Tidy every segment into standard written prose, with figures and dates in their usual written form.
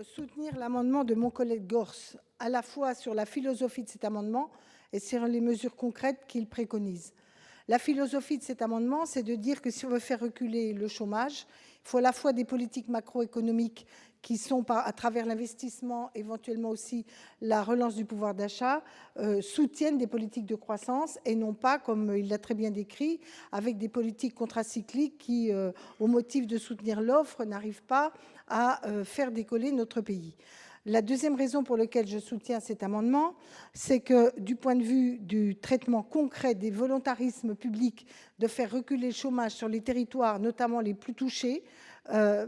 Soutenir l'amendement de mon collègue Gors, à la fois sur la philosophie de cet amendement et sur les mesures concrètes qu'il préconise. La philosophie de cet amendement, c'est de dire que si on veut faire reculer le chômage, il faut à la fois des politiques macroéconomiques qui sont, à travers l'investissement, éventuellement aussi la relance du pouvoir d'achat, soutiennent des politiques de croissance et non pas, comme il l'a très bien décrit, avec des politiques contracycliques qui, au motif de soutenir l'offre, n'arrivent pas à faire décoller notre pays. La deuxième raison pour laquelle je soutiens cet amendement, c'est que du point de vue du traitement concret des volontarismes publics de faire reculer le chômage sur les territoires, notamment les plus touchés,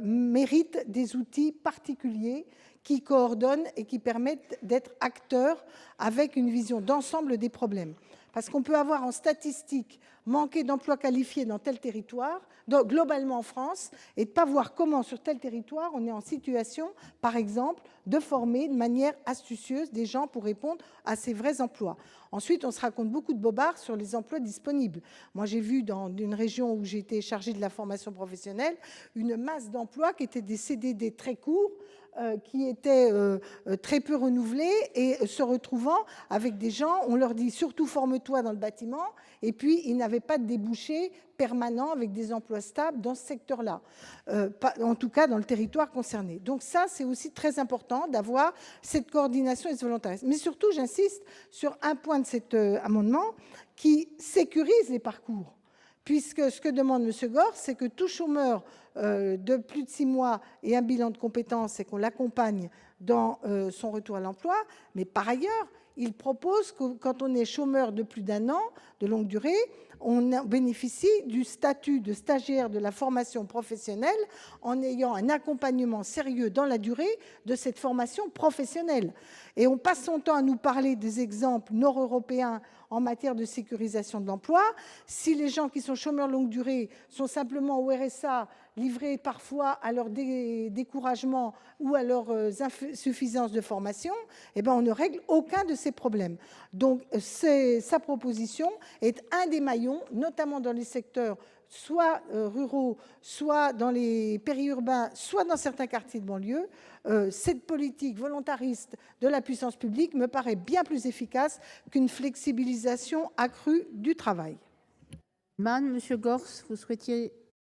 mérite des outils particuliers qui coordonnent et qui permettent d'être acteurs avec une vision d'ensemble des problèmes. Parce qu'on peut avoir en statistique manquer d'emplois qualifiés dans tel territoire, donc globalement en France, et ne pas voir comment sur tel territoire on est en situation, par exemple, de former de manière astucieuse des gens pour répondre à ces vrais emplois. Ensuite, on se raconte beaucoup de bobards sur les emplois disponibles. Moi, j'ai vu dans une région où j'étais chargée de la formation professionnelle, une masse d'emplois qui étaient des CDD très courts, qui étaient très peu renouvelés et se retrouvant avec des gens, on leur dit surtout forme-toi dans le bâtiment, et puis ils n'avaient pas de débouchés permanents avec des emplois stables dans ce secteur-là, en tout cas dans le territoire concerné. Donc ça, c'est aussi très important d'avoir cette coordination et ce volontarisme. Mais surtout, j'insiste sur un point de cet amendement qui sécurise les parcours. Puisque ce que demande M. Gors, c'est que tout chômeur de plus de 6 mois ait un bilan de compétences et qu'on l'accompagne dans son retour à l'emploi. Mais par ailleurs, il propose que quand on est chômeur de plus d'1 an, de longue durée, on bénéficie du statut de stagiaire de la formation professionnelle en ayant un accompagnement sérieux dans la durée de cette formation professionnelle. Et on passe son temps à nous parler des exemples nord-européens en matière de sécurisation de l'emploi. Si les gens qui sont chômeurs longue durée sont simplement au RSA, livrés parfois à leur découragement ou à leur insuffisance de formation, eh ben on ne règle aucun de ces problèmes. Donc sa proposition est un des maillons, notamment dans les secteurs soit ruraux, soit dans les périurbains, soit dans certains quartiers de banlieue. Cette politique volontariste de la puissance publique me paraît bien plus efficace qu'une flexibilisation accrue du travail. Monsieur Gors, vous souhaitiez